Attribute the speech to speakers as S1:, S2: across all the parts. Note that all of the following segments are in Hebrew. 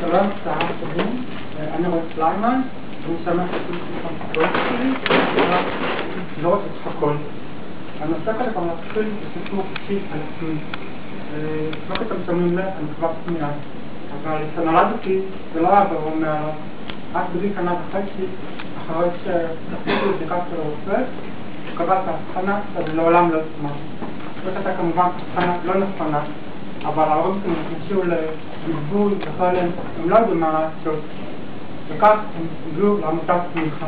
S1: שלום, צהריים טובים, אני רועי פליימן, אני שמח את הפרויקט שלי, לא רוצה את הכל. הנושא כאן גם להתחיל בסיפור אישי על עצמי. לא כי אתם שומעים לב, אני כבר מיד, אבל כשנולדתי זה לא היה ברור מעליו. רק בגיל שנה וחצי, אחרי שתחזיתי לבדיקה של הרופא, הוא קבע את ההבחנה שאני לעולם לא אשמע. זאת הייתה כמובן הבחנה לא נכונה, אבל ההורים שלי נכנסו לבלבול וחלם, הם לא יודעים מה לעשות. וכך הם הגיעו לעמותת תמיכה.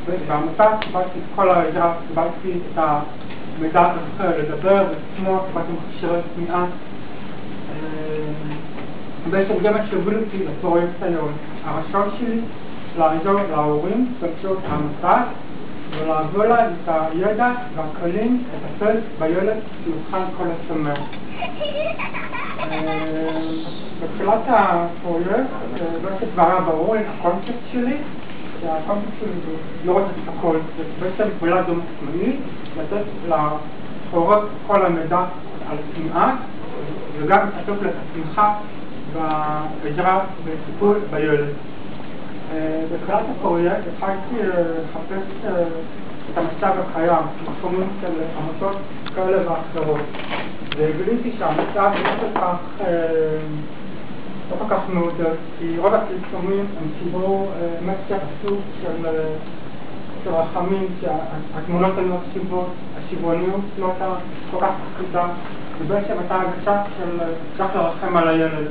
S1: ובעמותה קיבלתי את כל העזרה, קיבלתי את המידע הזכר לדבר ולשמוע, קיבלתי מכשירי שמיעה. בעצם זה מה שהוביל אותי לפרויקט היום. הרצון שלי לעזור להורים באמצעות העמותה ולהביא להם את הידע והכלים לטפל בילד שיוכל כל השמח. בתחילת הפרויקט בעצם כבר היה ברור לי הקונספט שלי, שהקונספט שלי זה לא רוצה את הכל, זה בעצם פעולה דו עצמאית, לתת להורות כל המידע על השמיעה וגם לתת את התמיכה בעזרה וטיפול בילד. בתחילת הפרויקט התחלתי לחפש את המצב הקיים, בתחומים של עמותות כאלה ואחרות. וגיליתי שהמצב לא כל כך מעודד, כי רוב הפרסומים הם ציבור מסר עצוב של רחמים, שהתמונות היו השוויוניות לא הייתה כל כך מפחידה, ובעצם הייתה הרגשה של צריך לרחם על הילד.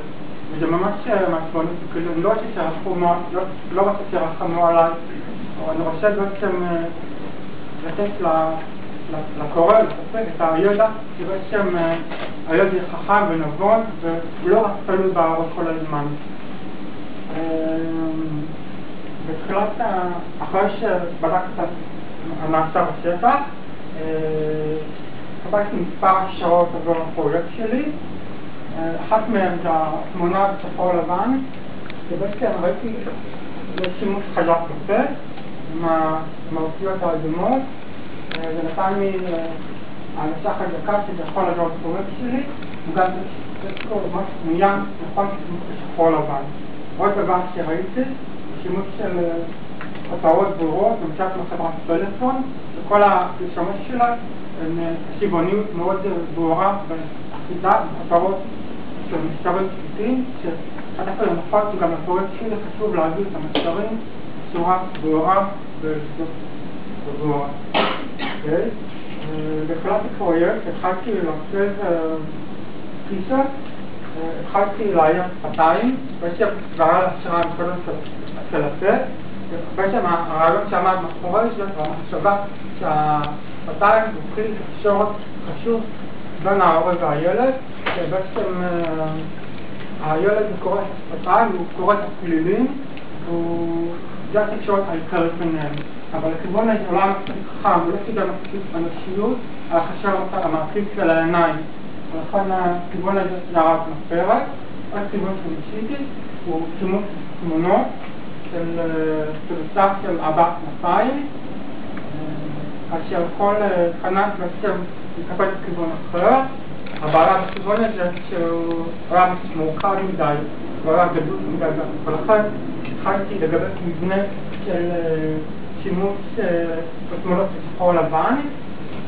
S1: וזה ממש מעצבן, כאילו אני לא רוצה שרחמו עליי, אבל אני רוצה בעצם לתת לקורא, לספק את הידע, שבעצם הילד יהיה חכם ונבון ולא רק תלוי בערוב כל הזמן. בתחילת, אחרי שבדקת הנעשה בשטח, קבלתי מספר שעות עבור הפרויקט שלי. אחת מהן זה התמונה בשחור לבן, שבעצם ראיתי שימוש חזק יותר עם האותיות האדומות. זה נתן לי ההנשה חזקה שזה יכול לעזור לפרויקט שלי, וגם זה ממש מעוניין נכון שימוש בשחור לבן. עוד דבר שראיתי, שימוש של כותרות ברורות, למשל כמו חברת פלאפון, שכל הפרסומות שלה הן שוויוניות מאוד ברורה ואחידה, כותרות של מסרים פשוטים, שעד אפילו נכון שגם לפרויקט שלי חשוב להביא את המסרים בצורה ברורה וברורה. בתחילת הפרויקט התחלתי לעשות תפיסות, התחלתי לעיין שפתיים, בעצם כבר היה להכשרה מקודם של הפה, בעצם הרעיון שעמד מאחורי זה והמחשבה שהשפתיים הוא כלי תקשורת חשוב בין ההורה והילד, שבעצם הילד קורא את השפתיים, הוא קורא את הפלילים, זה התקשורת העיקרית ביניהם. אבל לכיוון הזה עולם מספיק חכם, ולא כדאי מספיק אנושיות, על החשב המעקיף של העיניים. ולכן הכיוון הזה ירד לפרק. הכיוון שניסיתי הוא שימוש תמונות של תלוצה של ארבע כנפיים, כאשר כל כנף בעצם יקבל את כיוון אחר. הבעיה בכיוון הזה שהוא היה מורכב מדי, הוא היה גדול מדי, ולכן התחלתי לגבי מבנה של שימוש בתמונות בשחור לבן,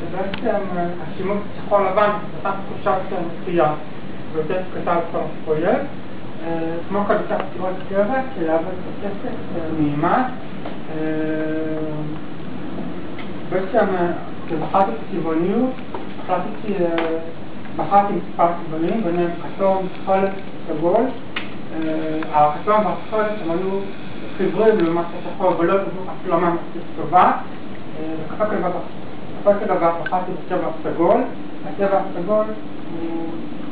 S1: ובעצם השימוש בשחור לבן נתן תחושה של מחייה ויותר קטע לכל הפרויקט. כמו כאן הצלחתי עוד סרט שלעבוד כסף נעימה. בעצם כשבחרתי את הצבעוניות, בחרתי מספר צבעים, ביניהם כתום, תכלת, סגול. הכתום והתכלת הם היו חיוורים לעומת השחור ולא תבוא הפלמה מספיק טובה. בסופו של דבר בחרתי בצבע הסגול. הצבע הסגול הוא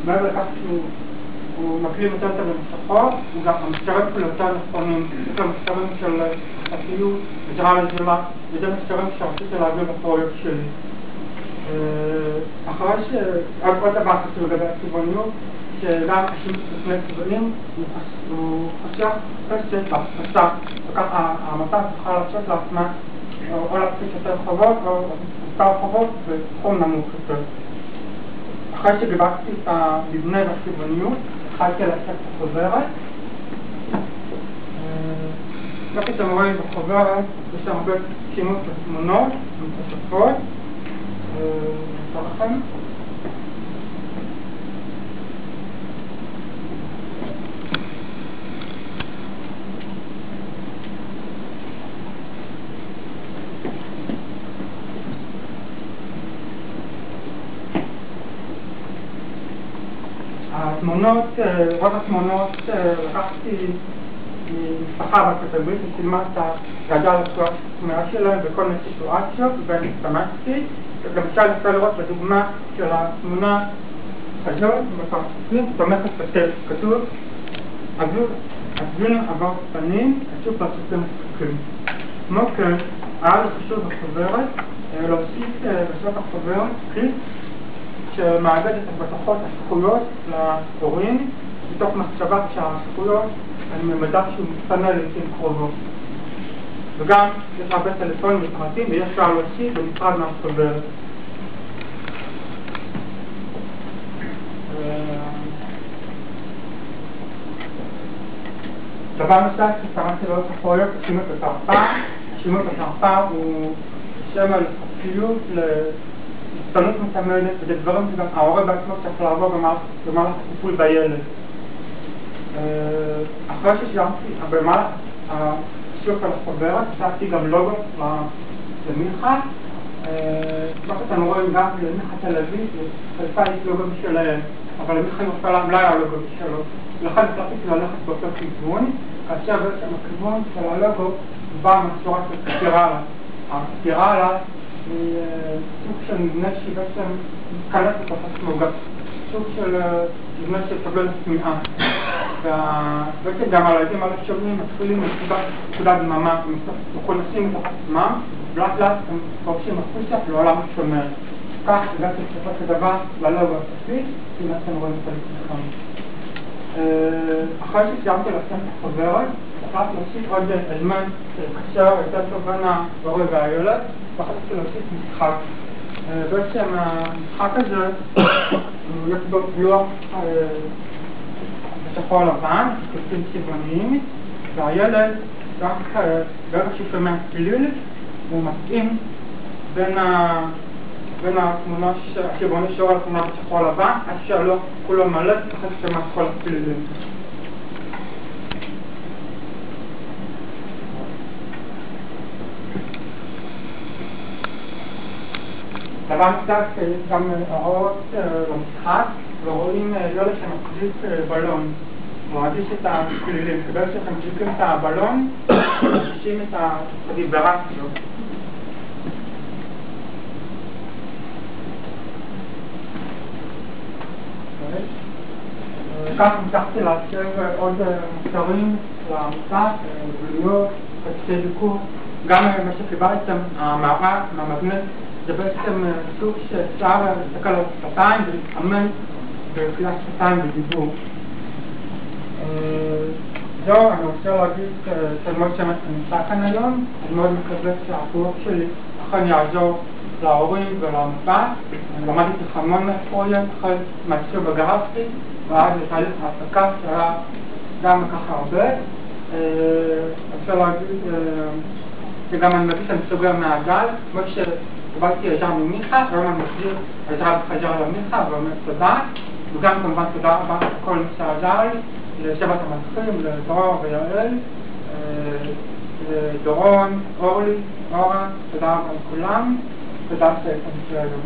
S1: מעבר לכך שהוא מקלים יותר טוב לשחור, הוא גם המשטרים שלו יותר נכונים, יש לו משטרים של חסיות, עזרה לזולה, וזה משטרים שרציתי להביא בפרויקט שלי. אחרי עוד דבר חשוב לגבי הצבעוניות, שגם השימוש בפני צבעים הוא חשך פשט בהפצה, וככה העמותה צריכה לעשות לעצמה או להפציץ יותר חובות או מספר חובות בתחום נמוך יותר. אחרי שגיבשתי את המבנה והצבעוניות, התחלתי לעשות את החוברת, כמו שאתם רואים בחוברת, יש הרבה שימוש בתמונות, בתוספות, נמצא לכם. התמונות, רוב התמונות לקחתי ממשפחה בארצות הברית, וצילמה את הגעגוע לתמונה שלהם בכל מיני סיטואציות, ובהן הסתמכתי. למשל, אפשר לראות בדוגמה של התמונה הזאת, בפרצופים, תומכת בטקסט, כתוב, הבינו עבר פנים, כתוב פרצופים מסתכלים. כמו כן, היה לי חשוב בחוברת, להוסיף בסוף החוברת קליפ שמאגד את הבטחות הזכויות להורים, מתוך מחשבה שהזכויות הן ממדע שהוא משתנה לעתים קרובות. וגם יש הרבה טלפונים ופרטים ויש אפשר להוסיף בנפרד מהחוברת. דבר נוסף ששמעתי לאורך הפרויקט, שימוש בתרפ"א. שימוש בתרפ"א הוא שם על חופשיות להסתנות מתעמדת, וזה דברים שגם ההורה בעצמו צריך לעבור במהלך הטיפול בילד. אחרי ששיימתי במהלך השיוך על החוברת, עשיתי גם לוגו למיכה. כמו שאתם רואים גם למיכה תל אביב, חלפה יש לוגו משלהם, אבל למיכה ירושלים לא היה לוגו משלו. לכן החלטתי ללכת באותו כיוון, כאשר בעצם הכיוון של הלוגו בא מהצורה של ספירלה. הספירלה היא סוג של מבנה שבעצם מתכנס לתוך עצמו, גם סוג של מבנה שסובל צמיחה. ובעצם גם הילדים האלה שומעים, מתחילים מנקודת דממה, מכונסים לתוך עצמם, ולאט לאט הם פורשים החוצה לעולם השומר. כך הגעתי בסופו של דבר ללוגו הסופי, אם אתם רואים את הלכתכם. אחרי שסיימתי לשים את החוברת, החלטתי להוסיף עוד אלמנט קשר יותר טוב בין ההורה והילד, והחלטתי להוסיף משחק. בעצם המשחק הזה, יש בו לוח בשחור לבן, קלפים צבעוניים, והילד רק ברגע שהוא שומע צליל, הוא מתאים בין התמונה הצבעוני שורה לתמונה בשחור לבן, עד שהלוח כולו מלא, אחרי ששומע את כל הצלילים. דבר נוסף, יש גם הוראות למשחק, ורואים ילד שמחזיק בלון. הוא מרגיש את הצלילים, כדי שאתם מחזיקים את הבלון, מרגישים את הוויברציות. כך המשכתי להשאיר עוד מוצרים למשחק, גלויות, כרטיסי ביקור. גם מה שקיבלתם, המערה, המגנט, זה בעצם סוג שאפשר להסתכל על שפתיים ולהתאמן בקריאת שפתיים בדיבור. זהו, אני רוצה להגיד שאני מאוד שמח שנמצא כאן היום. אני מאוד מקווה שהפרויקט שלי אכן יעזור להורים ולעמותה. אני למדתי המון מהפרויקט, החל מהציור בגרפי ועד לתהליך ההפקה שהיה גם ככה הרבה. אני רוצה להגיד שגם אני מרגיש שאני סוגר מהגל, כמו שקיבלתי עזרה ממיכה, היום אני מחזיר עזרה בחזרה למיכה ואומר תודה, וגם כמובן תודה רבה לכל מי שעזר לי, לשבט המתחילים, לדרור ויעל, לדורון, אורלי, אורה, תודה רבה לכולם, תודה שהייתם שלנו.